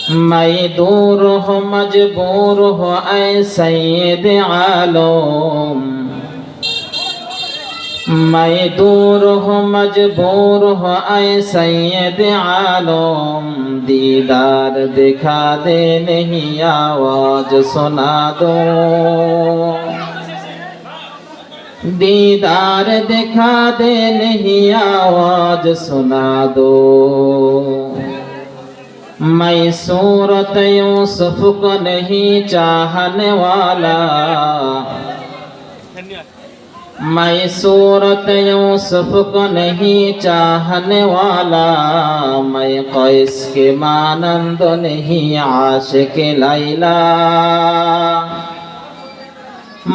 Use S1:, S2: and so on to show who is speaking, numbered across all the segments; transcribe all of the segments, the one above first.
S1: मैं दूर हो मजबूर हो ऐ सैयद आलम, मैं दूर हो मजबूर हो ऐ सैयद आलम, दीदार दिखा दे नहीं आवाज सुना दो, दीदार दिखा दे नहीं आवाज सुना दो। मैं सूरत यूसुफ को नहीं चाहने वाला, मैं सूरत यूसुफ को नहीं चाहने वाला, मैं कैस के मानंद नहीं आशिक लैला,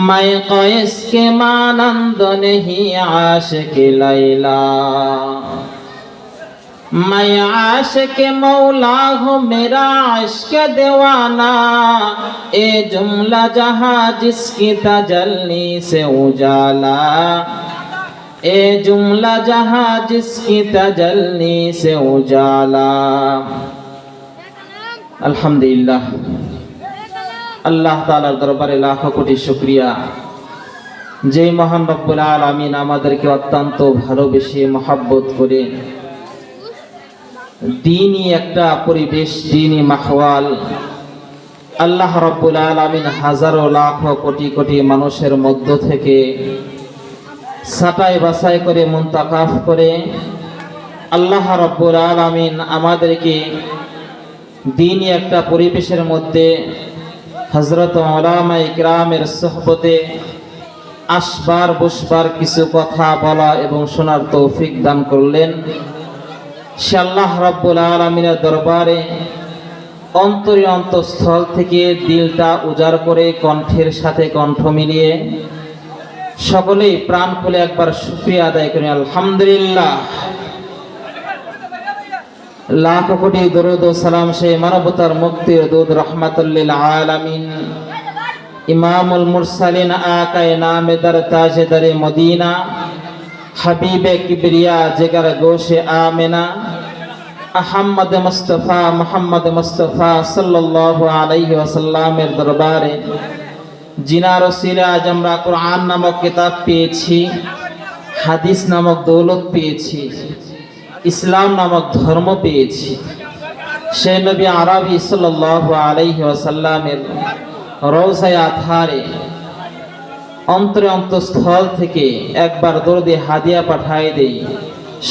S1: मैं कैस के मानंद नहीं आशिक लैला। मैं आशिक मौला हूँ मेरा इश्क दीवाना, ए जुमला जहाँ जिसकी तजल्ली से उजाला, ए जुमला जहाँ जिसकी तजल्ली से उजाला। अल्हम्दुलिल्लाह, अल्लाह ताआलार दरबारे लाखो कोटी शुक्रिया जे महान रब्बुल आलामीन आमादेरके अत्यंत भालोबेशे मोहब्बत करे दीनी একটা পরিবেশ, দীনি মাহওয়াল আল্লাহ রাব্বুল আলামিন হাজারো লাখো কোটি কোটি মানুষের মধ্য থেকে ছাঁটাই বাছাই করে মুনতাকাফ করে আল্লাহ রাব্বুল আলামিন আমাদেরকে দীনি একটা পরিবেশের মধ্যে হযরত উলামায়ে কিরামের সুহবতে আসবার বসবার কিছু কথা বলা এবং শোনার তৌফিক দান করলেন। সে আল্লাহ রাব্বুল আলামিনের দরবারে অন্তরে অন্তঃস্থল থেকে দিলটা উজাড় করে কণ্ঠের সাথে কণ্ঠ মিলিয়ে সকলেই প্রাণ খুলে একবার শুকরিয়া আদায় করি আলহামদুলিল্লাহ। লাখ কোটি দরুদ ও সালাম সে মানবতার মুক্তির দূত রাহমাতুল লিল আলামিন ইমামুল মুরসালিন আকায়ে নামেদার তাজেদারে মদিনা हबीबे किबरिया जिगर गोशे आमिना अहमद मुस्तफ़ा मोहम्मद मुस्तफ़ा सल्लल्लाहु अलैहि वसल्लमेर दरबारे जिनार वसीला आज আমরা कुरान नामक किताब পেয়েছি, হাদিস नामक दौलत পেয়েছি, इस्लाम नामक धर्म পেয়েছি। সেই নবী আরবি सल्लल्लाहु अलैहि वसल्लमेर রওজায়ে আতহারে অন্তরে অন্তঃস্থল থেকে একবার দরুদে হাদিয়া পাঠিয়ে দেই।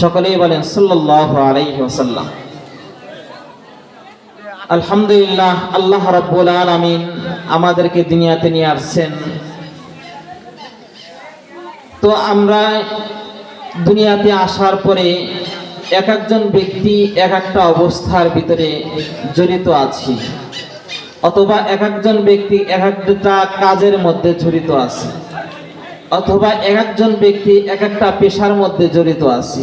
S1: সকলেই বলেন সাল্লাল্লাহু আলাইহি ওয়াসাল্লাম। আলহামদুলিল্লাহ, আল্লাহ রাব্বুল আলামিন আমাদেরকে দুনিয়াতে নিয়ে আসছেন। তো আমরা দুনিয়াতে আসার পরে এক একজন ব্যক্তি এক একটা অবস্থার ভিতরে জড়িত আছি, অথবা এক একজন ব্যক্তি এক একটা কাজের মধ্যে জড়িত আছে, অথবা এক একজন ব্যক্তি এক একটা পেশার মধ্যে জড়িত আছে।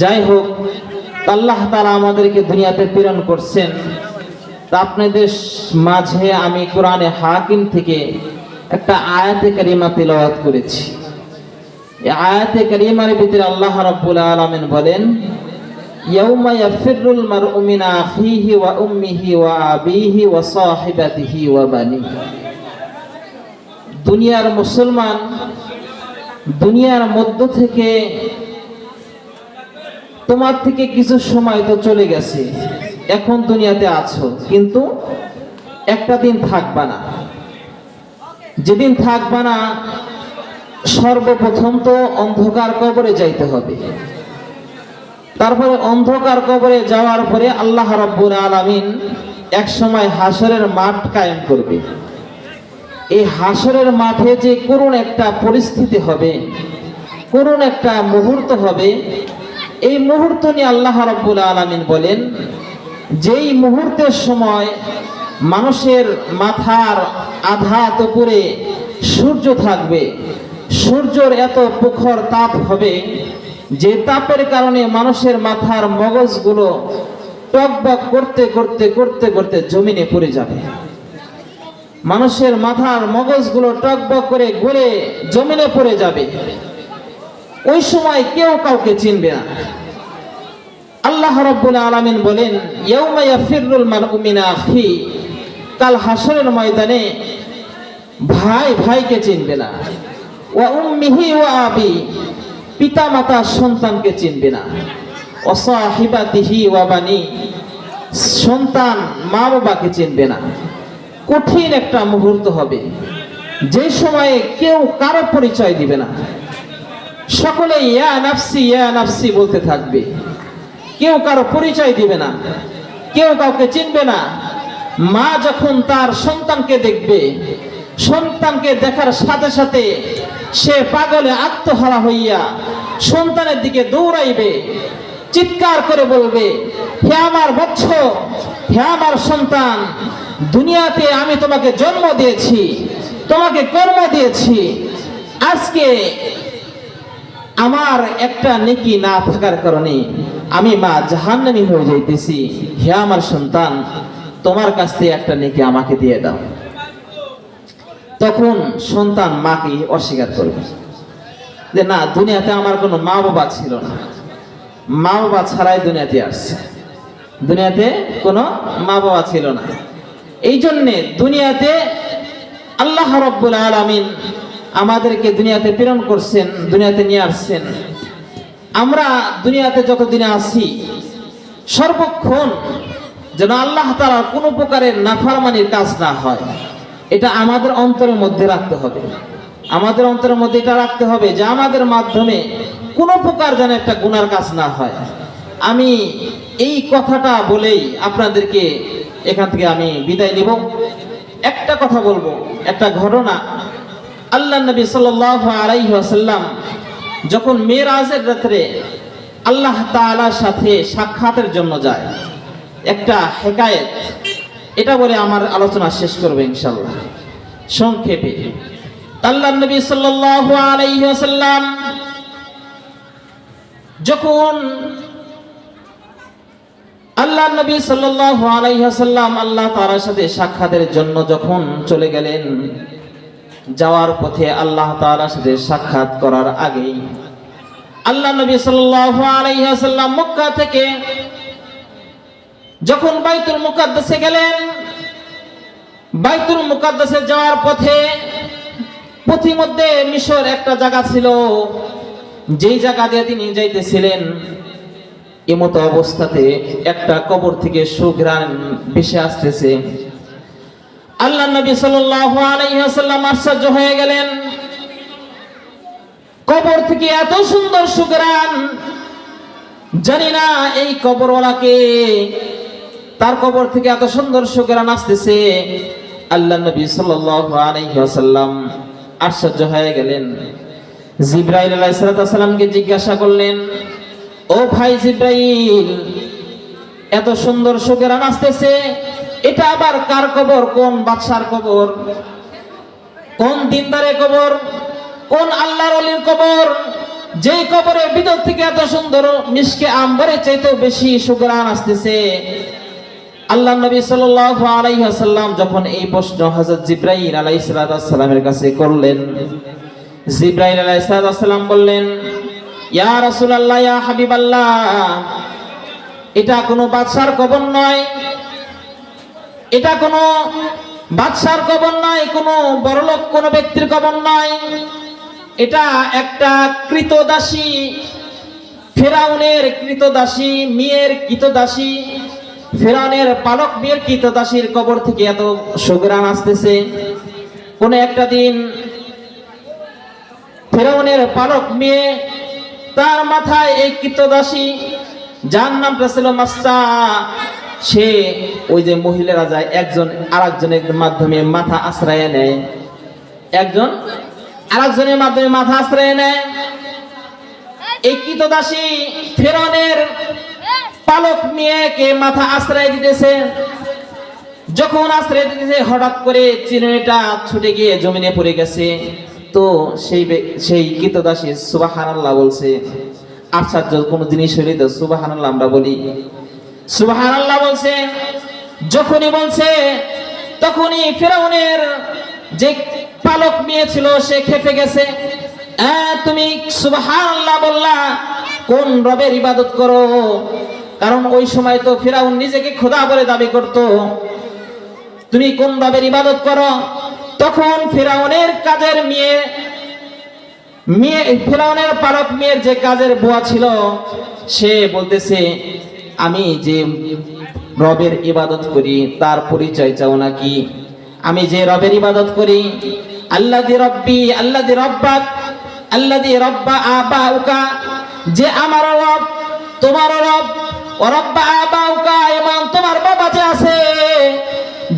S1: যাই হোক, আল্লাহ তাআলা আমাদেরকে দুনিয়াতে প্রেরণ করছেন। তা আপনাদের মাঝে আমি কোরআনে হাকিম থেকে একটা আয়াতে কারিমা তিলাওয়াত করেছি। এই আয়াতে কারিমার ভিতরে আল্লাহ রাব্বুল আলামিন বলেন, ইয়াউমা ইয়াফিরুল মারউ মিন আখিহি ওয়া উম্মিহি ওয়া আবিহি ওয়া সাহিবাতিহি ওয়া বানিহি। দুনিয়ার মুসলমান দুনিয়ার মধ্য থেকে তোমার থেকে কিছু সময় তো চলে গেছে, এখন দুনিয়াতে আছো, কিন্তু একটা দিন থাকবা না। যেদিন থাকবা না, সর্বপ্রথম তো অন্ধকার কবরে যাইতে হবে। তারপরে অন্ধকার কবরে যাওয়ার পরে আল্লাহ রাব্বুল আলামিন এক সময় হাসরের মাঠ কায়েম করবে। এই হাসরের মাঠে যে করুণ একটা পরিস্থিতি হবে, করুণ একটা মুহূর্ত হবে, এই মুহূর্ত নিয়ে আল্লাহ রাব্বুল আলামিন বলেন, যেই মুহূর্তের সময় মানুষের মাথার আধাত উপরে সূর্য থাকবে, সূর্যের এত প্রখর তাপ হবে যে তাপের কারণে মানুষের মাথার মগজগুলো টকবক করতে করতে করতে করতে জমিনে পড়ে যাবে। মানুষের মাথার মগজগুলো টকবক করে গলে জমিনে পড়ে যাবে। ওই সময় কেউ কাউকে চিনবে না। আল্লাহ আল্লাহ রাব্বুল আলামিন বলেন, ইয়াউমা ইয়াফিরুল মারউ মিন আখি, কাল হাসরের ময়দানে ভাই ভাইকে চিনবে না, ওয়া উম্মিহি ওয়া আবি, পিতা মাতা সন্তানকে চিনবে না, ওয়া সাহিবাতিহি ওয়া বানি, সন্তান মা বাবাকে চিনবে না। কঠিন একটা মুহূর্ত হবে, যে সময়ে কেউ কারো পরিচয় দিবে না, সকলে ইয়া নাফসি বলতে থাকবে, কেউ কারো পরিচয় দিবে না, কেউ কাউকে চিনবে না। মা যখন তার সন্তানকে দেখবে, সন্তানকে দেখার সাথে সাথে সে পাগলে আত্মহারা হইয়া সন্তানের দিকে দৌড়াইবে, চিৎকার করে বলবে, হে আমার বৎস, হে আমার সন্তান, দুনিয়াতে আমি তোমাকে জন্ম দিয়েছি, তোমাকে কর্ম দিয়েছি, আজকে আমার একটা নেকি না থাকার কারণে আমি মা জাহান্নামী হয়ে যাইতেছি, হে আমার সন্তান, তোমার কাছ থেকে একটা নেকি আমাকে দিয়ে দাও। তখন সন্তান মাকে অস্বীকার করবে যে না, দুনিয়াতে আমার কোনো মা বাবা ছিল না, মা বাবা ছাড়াই দুনিয়াতে আসছে, দুনিয়াতে কোনো মা বাবা ছিল না। এই জন্যে দুনিয়াতে আল্লাহ রাব্বুল আলামিন আমাদেরকে দুনিয়াতে প্রেরণ করছেন, দুনিয়াতে নিয়ে আসছেন। আমরা দুনিয়াতে যতদিনে আছি সর্বক্ষণ যেন আল্লাহ তাআলার কোনো প্রকারের নাফরমানির কাজ না হয়, এটা আমাদের অন্তরের মধ্যে রাখতে হবে। আমাদের অন্তরের মধ্যে এটা রাখতে হবে যে আমাদের মাধ্যমে কোনো প্রকার যেন একটা গুনার কাজ না হয়। আমি এই কথাটা বলেই আপনাদেরকে এখান থেকে আমি বিদায় নিব। একটা কথা বলবো, একটা ঘটনা। আল্লাহ নবী সাল্লাল্লাহু আলাইহি ওয়াসাল্লাম যখন মেরাজের রাতে আল্লাহ তাআলার সাথে সাক্ষাতের জন্য যায়, একটা হিকায়াত, এটা বলে আমার আলোচনা শেষ করব ইনশাআল্লাহ সংক্ষেপে। আল্লাহ নবী সাল্লাল্লাহু আলাইহি ওয়াসাল্লাম যখন আল্লাহ নবী সাল্লাল্লাহু আলাইহি ওয়াসাল্লাম আল্লাহ তাআলার সাথে সাক্ষাতের জন্য যখন চলে গেলেন, যাওয়ার পথে আল্লাহ তাআলার সাথে সাক্ষাৎ করার আগেই আল্লাহ নবী সাল্লাল্লাহু আলাইহি ওয়াসাল্লাম মক্কা থেকে যখন বাইতুল মুকাদ্দাসে গেলেন, বাইতুল মুকাদ্দাসে যাওয়ার পথে পথিমধ্যে মিশর একটা জায়গা ছিল, যেই জায়গা দিয়ে তিনি যাইতেছিলেন, এমতো অবস্থাতে একটা কবর থেকে সুঘ্রাণ ভেসে আসতেছে। আল্লাহ নবী সাল্লাল্লাহু আলাইহি ওয়াসাল্লাম আশ্চর্য হয়ে গেলেন, কবর থেকে এত সুন্দর সুঘ্রাণ, জানি না এই কবরওয়ালাকে, তার কবর থেকে এত সুন্দর সুঘ্রাণ আসতেছে। আল্লাহ নবী সাল্লাল্লাহু আলাইহি ওয়াসাল্লাম আশ্চর্য হয়ে গেলেন। জিবরাইল আলাইহিস সালামকে জিজ্ঞাসা করলেন, ও ভাই জিবরাইল, এত সুন্দর সুঘ্রাণ আসতেছে, এটা আবার কার কবর? কোন বাদশার কবর? কোন দিনদারের কবর? কোন আল্লাহর ওলির কবর? যে কবরের ভিতর থেকে এত সুন্দর মিশকে আম্বরের চাইতেও বেশি সুঘ্রাণ আসতেছে। আল্লাহ নবী সাল্লাল্লাহু আলাইহি ওয়াসাল্লাম যখন এই প্রশ্ন হযরত জিবরাইল আলাইহিস সালামের কাছে করলেন, জিবরাইল আলাইহিস সালাম বললেন, ইয়া রাসূলুল্লাহ, ইয়া হাবিবাল্লাহ, এটা কোনো বাদশার কবর নয়, এটা কোনো বাদশার কবর নয়, কোনো বড়লোক কোনো ব্যক্তির কবর নয়, এটা একটা কৃতদাসী, ফেরাউনের কৃতদাসী, মেয়ের কৃতদাসী, ফেরাউনের পালক মেয়ের কৃতদাসীর কবর থেকে এত সুঘ্রাণ আসতেছে। কোন একটা দিন ফেরাউনের পালক মেয়ে, তার মাথায় এই কৃতদাসী, যার নামটা ছিল মাস্তা, সে ওই যে মহিলারা যায় একজন আরেকজনের মাধ্যমে মাথা আশ্রয় নেয়, একজন আরেকজনের মাধ্যমে মাথা আশ্রয় নেয়। এই কৃতদাসী ফেরাউনের পালক মেয়েকে মাথা আশ্রয় দিতেছে। যখন আশ্রয় দিতেছে, হঠাৎ করে চিরুনিটা ছুটে গিয়ে জমিনে পড়ে গেছে। তো সেই কৃতদাসী সুবহানাল্লাহ বলছে। আশ্চর্য কোন জিনিস হইলে তো সুবহানাল্লাহ আমরা বলি, সুবহানাল্লাহ বলছে। যখনই বলছে তখনই ফেরাউনের যে পালক মেয়ে ছিল সে খেপে গেছে। তুমি সুবহানাল্লাহ বললা, কোন রবের ইবাদত করো? কারণ ওই সময় তো ফিরাউন নিজেকে খোদা বলে দাবি করত। তুমি কোন রবের ইবাদত করো? তখন ফিরাউনের কাজের ফিরাউনের পালক মেয়ের যে কাজের বুয়া ছিল, সে বলতেছে আমি যে রবের ইবাদত করি তার পরিচয় চাও নাকি? আমি যে রবের ইবাদত করি, আল্লাযী রব্বি আল্লাযী রব্বাক আল্লাযী রব্বা আবাউকা, যে আমার রব তোমার রব, ও রব্বা আবাউকা, এবং তোমার বাবা যে আছে,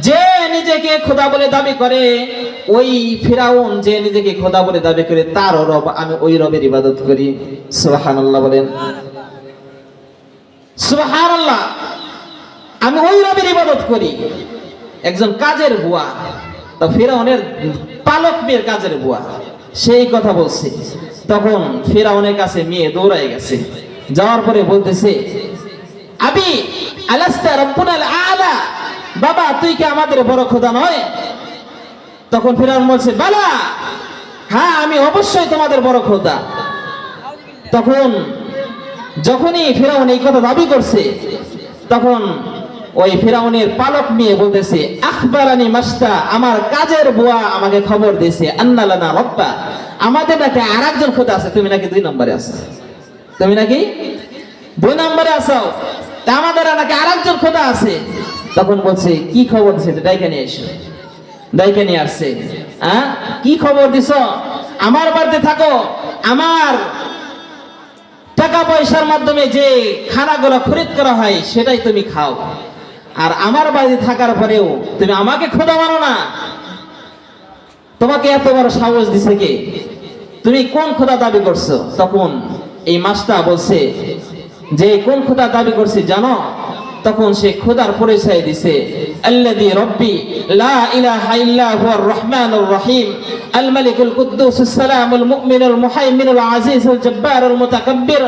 S1: যে নিজেকে খোদা বলে দাবি করে, ওই ফিরাউন যে নিজেকে খোদা বলে দাবি করে তার রব, আমি ওই রবের ইবাদত করি। সুবহানাল্লাহ বলেন, সুবহানাল্লাহ। আমি ওই রবের ইবাদত করি। একজন কাজের বুয়া, তা ফিরাউনের পালক মেয়ের কাজের বুয়া, সেই কথা বলছে। তখন ফিরাউনের কাছে মেয়ে দৌড়ায় গেছে, যাওয়ার পরে বলতেছে আবি আলাস্তা রব্বুনাল আলা, বাবা তুই কি আমাদের বড় খোদা নয়? তখন ফিরাউন বলছে বালা, হ্যাঁ আমি অবশ্যই তোমাদের বড় খোদা। তখন যখনই ফিরাউন এই কথা দাবি করছে, তখন ওই ফিরাউনের পালক মেয়ে বলতেছে আখবারানি মাস্তা, আমার কাজের বুয়া আমাকে খবর দিয়েছে আন্না লানা রব্বা, আমাদের নাকি আরেকজন খোদা আছে, তুমি নাকি 2 নম্বরে আছো, তুমি নাকি 2 নম্বরে আছো, তা আমাদের নাকি আরেকজন খোদা আছে। তখন বলছে কি খবর দিছে? ডাইকা নিয়ে এসো। ডাইকা নিয়ে আসছে। হ্যাঁ কি খবর দিছ? আমার বাড়িতে থাকো, আমার টাকা পয়সার মাধ্যমে যে খানাগুলো খরিদ করা হয় সেটাই তুমি খাও, আর আমার বাড়িতে থাকার পরেও তুমি আমাকে খোদা মানো না। তোমাকে এত বড় সাহস দিছে কে? তুমি কোন খোদা দাবি করছো? তখন এই মাস্টার বলছে যে কোন খোদা দাবি করছি জানো? তখন সে খোদার পরিচয় দিছে আল্লাযী রব্বি লা ইলাহা ইল্লা হুয়ার রহমানুর রহিম আল মালিকুল কুদ্দুসুস সালামুল মুমিনুল মুহাইমিনুল আজিজুল জব্বারুল মুতাকাব্বির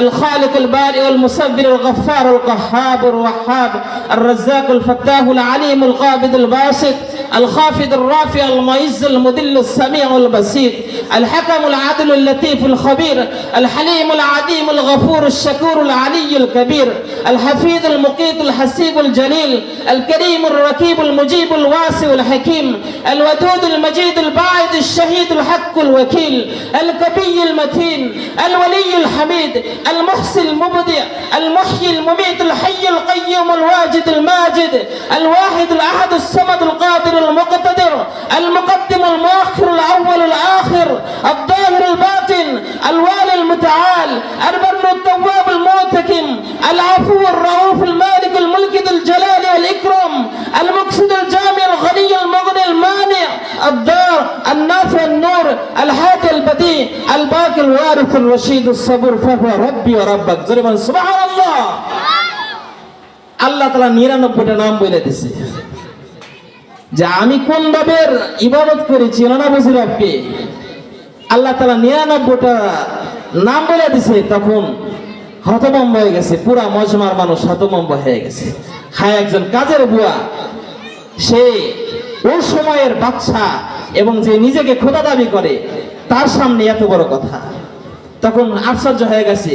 S1: আল খালিকুল বারিউল মুসাব্বিরুল গফফারুল কাহ্হাবুর ওয়াহ্হাব আর রাজ্জাকুল ফাত্তাহুল আলিমুল কাবিদুল বাসিত الخافض الرافع المعز المذل السميع البصير الحكم العدل اللطيف الخبير الحليم العظيم الغفور الشكور العلي الكبير الحفيظ المقيت الحسيب الجليل الكريم الرقيب المجيب الواسع الحكيم الودود المجيد الباعد الشهيد الحق الوكيل الكبي المتين الولي الحميد المحسن المبدع المحيي المميت الحي القيوم الواجد الماجد الواحد الأحد الصمد القادر المقتدر المقدم المؤخر الأول الآخر الظاهر الباطن الوالي المتعال البر التواب المعتكم العفو الرؤوف المالك الملك ذو الجلال والإكرام المقصد الجامع الغني المغني المانع الدار النافع النور الهادي البديع الباقي الوارث الرشيد الصبور فهو ربي وربك ضربا سبحان الله আল্লাহ তাআলা 99টা নাম বলে দিয়েছে যে আমি কোন রবের ইবাদত করি, চিনো না বুঝি রবকে? আল্লাহ তাআলা 99টা নাম বলে দিয়েছে। তখন হতভম্ব হয়ে গেছে, পুরা মজমার মানুষ হতভম্ব হয়ে গেছে। হ্যাঁ একজন কাজের বুয়া, সে ওই সময়ের বাচ্চা এবং যে নিজেকে খোদা দাবি করে, তার সামনে এত বড় কথা। তখন আশ্চর্য হয়ে গেছে।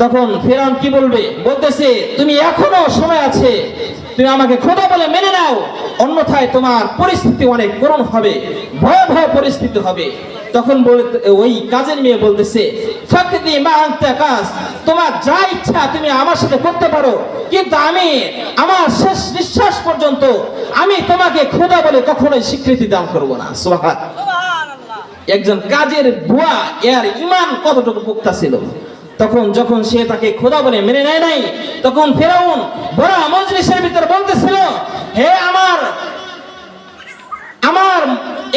S1: তখন ফিরআউন কি বলবে? বলতেছে তুমি এখনো সময় আছে, তুমি আমাকে খোদা বলে মেনে নাও, অন্যথায় তোমার পরিস্থিতি অনেক করুণ হবে, ভয়াবহ পরিস্থিতি হবে। তখন ওই কাজের মেয়ে বলতেছে ফাকদি মা আনতা কাস, তোমার যা ইচ্ছা তুমি আমার সাথে করতে পারো, কিন্তু আমি আমার শেষ নিঃশ্বাস পর্যন্ত আমি তোমাকে খোদা বলে কখনোই স্বীকৃতি দান করব না। সুবহানাল্লাহ। একজন কাজের বুয়া, এর ঈমান কতটুকু পুক্তা ছিল। তখন যখন সে তাকে খোদা বলে মেনে নেয় নাই, তখন ফিরআউন বড় মজলিসের ভিতর বলতেছিল হে আমার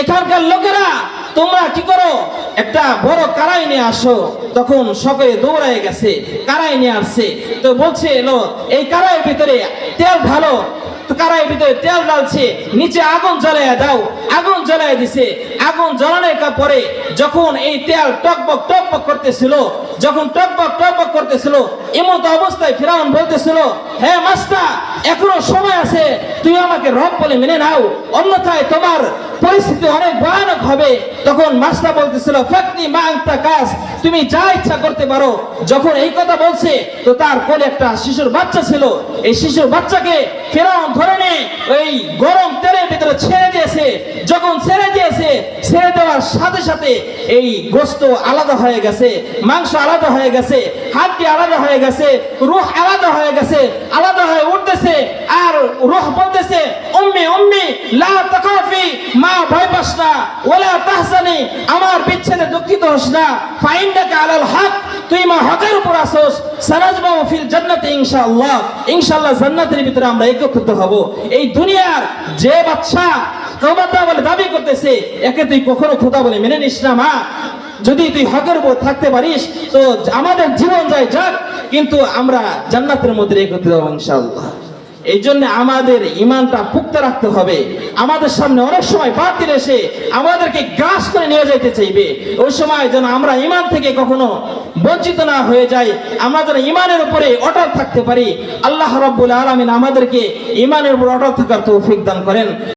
S1: এখানকার লোকেরা, তোমরা কি করো, একটা বড় কারাই নিয়ে আসো। তখন সকলে দৌড়ায় গেছে, কারাই নিয়ে আসছে। তো বলছে এলো এই কারাইয়ের ভিতরে তেল ঢালো। কারাইয়ের ভিতরে তেল ঢালছে, নিচে আগুন জ্বালাইয়া দাও। আগুন জ্বালাইয়া দিছে। আগুন জ্বালানোর পরে যখন এই তেল টকবক টকবক করতেছিল, যখন টকবক টকবক করতেছিল, এমত অবস্থায় ফিরআউন বলতেছিল হে মাস্টার এখনো সময় আছে, তুই আমাকে রব বলে মেনে নাও, অন্যথায় তোমার পরিস্থিতি অনেক ভয়ানক হবে। তখন মাস্টার বলতেছিল ফাকনি মা আনতা কাস, তুমি যা ইচ্ছা করতে পারো। যখন এই কথা বলছে তো তার কোলে একটা শিশুর বাচ্চা ছিল। এই শিশুর বাচ্চাকে ফেরাউন ধরে নিয়ে ওই গরম তেলের ভিতরে ছেড়ে দিয়েছে। যখন ছেড়ে দিয়েছে, ছেড়ে দেওয়ার সাথে সাথে এই গোশত আলাদা হয়ে গেছে, মাংস আলাদা হয়ে গেছে, হাড্ডি আলাদা হয়ে গেছে, রূহ আলাদা হয়ে গেছে, আলাদা হয়ে উঠতেছে। আর রূহ বলতেছে উম্মি উম্মি লা তাখাফি, মা ভয় পাস না, ওয়ালা তাহজানি, আমার বিচ্ছেদে দুঃখিত হোস না, ফাইন্নাকা আলাল হক, তুই মা হকের উপর আসোস, সানাজমাউ ফিল জান্নাতি ইনশাআল্লাহ, ইনশাআল্লাহ জান্নাতের ভিতরে আমরা একত্রিত হব। এই দুনিয়ার যে বাদশা খোদা বলে দাবি করতেছে, একে তুই কখনো খোদা বলে মেনে নিস না। মা, যদি তুই হকের উপর থাকতে পারিস তো আমাদের জীবন যায় যাক, কিন্তু আমরা জান্নাতের মধ্যে একত্রিত হব ইনশাআল্লাহ। এই জন্য আমাদের ইমানটা পুক্ত রাখতে হবে। আমাদের সামনে অনেক সময় বাতিল এসে আমাদেরকে গ্রাস করে নিয়ে যাইতে চাইবে, ওই সময় যেন আমরা ইমান থেকে কখনো বঞ্চিত না হয়ে যাই, আমরা যেন ইমানের উপরে অটল থাকতে পারি। আল্লাহ রাব্বুল আলামিন আমাদেরকে ইমানের উপর অটল থাকার তৌফিক দান করেন।